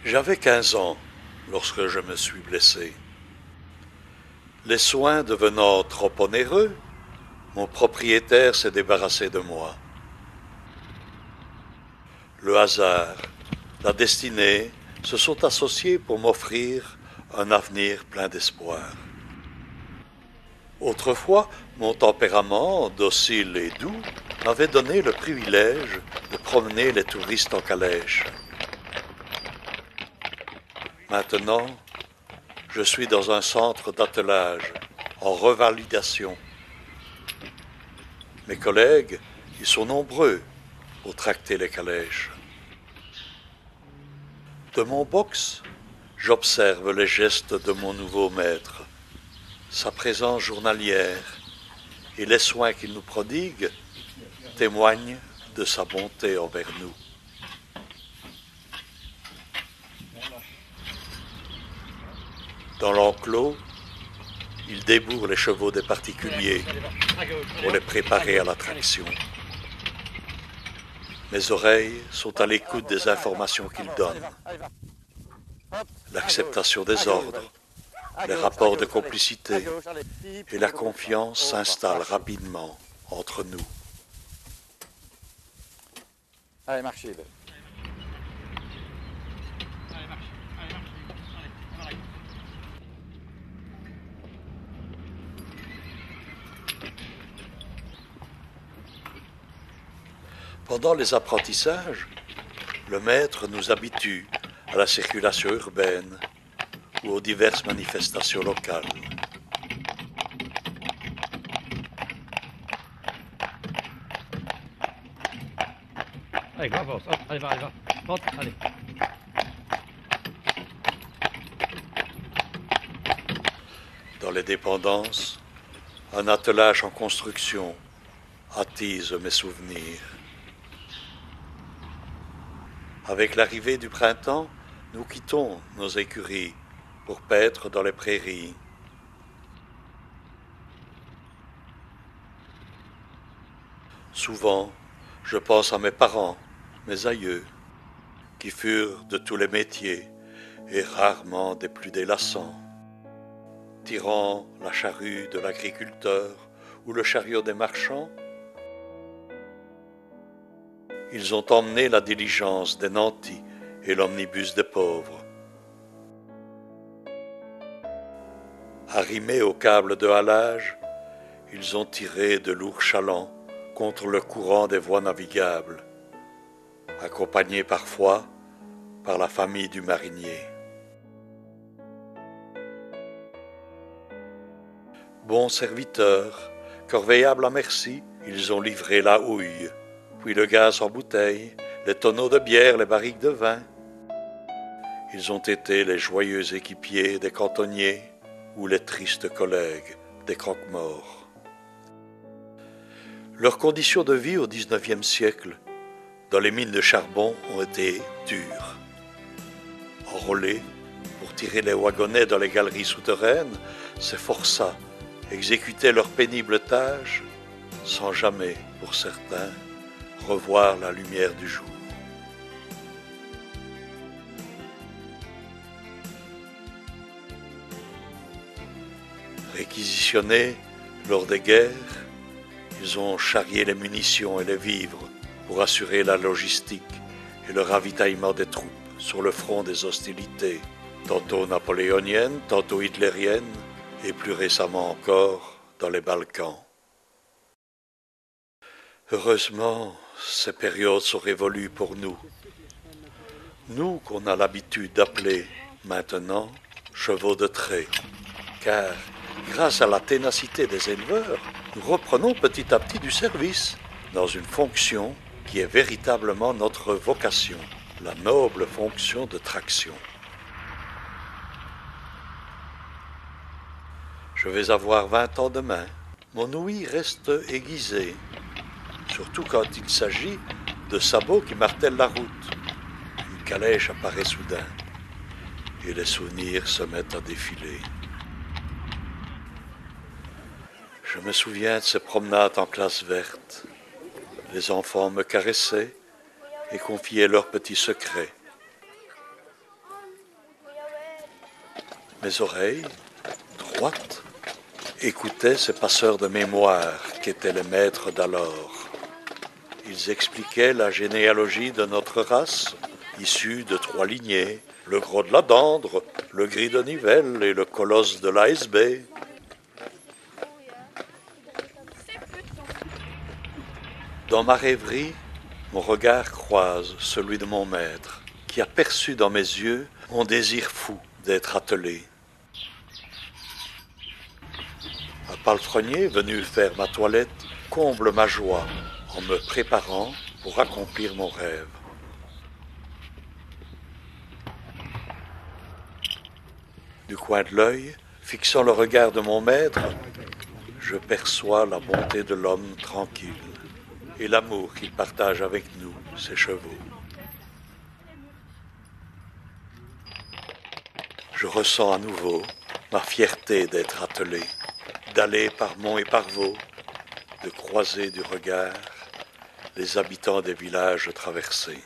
J'avais 15 ans lorsque je me suis blessé. Les soins devenant trop onéreux, mon propriétaire s'est débarrassé de moi. Le hasard, la destinée se sont associés pour m'offrir un avenir plein d'espoir. Autrefois, mon tempérament, docile et doux, m'avait donné le privilège de promener les touristes en calèche. Maintenant, je suis dans un centre d'attelage, en revalidation. Mes collègues, ils sont nombreux pour tracter les calèches. De mon box, j'observe les gestes de mon nouveau maître, sa présence journalière et les soins qu'il nous prodigue témoignent de sa bonté envers nous. Dans l'enclos, il débourre les chevaux des particuliers pour les préparer à la traction. Mes oreilles sont à l'écoute des informations qu'il donne. L'acceptation des ordres, les rapports de complicité et la confiance s'installent rapidement entre nous. Allez, marchez. Pendant les apprentissages, le maître nous habitue à la circulation urbaine ou aux diverses manifestations locales. Allez, grave force, hop, allez, va, hop, allez. Dans les dépendances, un attelage en construction attise mes souvenirs. Avec l'arrivée du printemps, nous quittons nos écuries pour paître dans les prairies. Souvent, je pense à mes parents, mes aïeux, qui furent de tous les métiers et rarement des plus délassants, tirant la charrue de l'agriculteur ou le chariot des marchands. Ils ont emmené la diligence des nantis et l'omnibus des pauvres. Arrimés au câble de halage, ils ont tiré de lourds chalands contre le courant des voies navigables, accompagnés parfois par la famille du marinier. Bons serviteurs, corveillables à merci, ils ont livré la houille, puis le gaz en bouteille, les tonneaux de bière, les barriques de vin. Ils ont été les joyeux équipiers des cantonniers ou les tristes collègues des croque-morts. Leurs conditions de vie au XIXe siècle, dans les mines de charbon, ont été dures. Enrôlés pour tirer les wagonnets dans les galeries souterraines, ces forçats exécutaient leurs pénibles tâches sans jamais, pour certains, revoir la lumière du jour. Réquisitionnés lors des guerres, ils ont charrié les munitions et les vivres pour assurer la logistique et le ravitaillement des troupes sur le front des hostilités, tantôt napoléoniennes, tantôt hitlériennes, et plus récemment encore dans les Balkans. Heureusement, ces périodes sont révolues pour nous. Nous qu'on a l'habitude d'appeler maintenant chevaux de trait, car grâce à la ténacité des éleveurs, nous reprenons petit à petit du service dans une fonction qui est véritablement notre vocation, la noble fonction de traction. Je vais avoir 20 ans demain. Mon ouïe reste aiguisée, surtout quand il s'agit de sabots qui martèlent la route. Une calèche apparaît soudain et les souvenirs se mettent à défiler. Je me souviens de ces promenades en classe verte. Les enfants me caressaient et confiaient leurs petits secrets. Mes oreilles, droites, écoutaient ces passeurs de mémoire qu'étaient les maîtres d'alors. Ils expliquaient la généalogie de notre race, issue de 3 lignées, le gros de la Dendre, le gris de Nivelle et le colosse de l'ASB. Dans ma rêverie, mon regard croise celui de mon maître, qui a perçu dans mes yeux mon désir fou d'être attelé. Un palefrenier venu faire ma toilette comble ma joie en me préparant pour accomplir mon rêve. Du coin de l'œil, fixant le regard de mon maître, je perçois la bonté de l'homme tranquille et l'amour qu'il partage avec nous, ses chevaux. Je ressens à nouveau ma fierté d'être attelé, d'aller par monts et par vaux, de croiser du regard les habitants des villages traversés.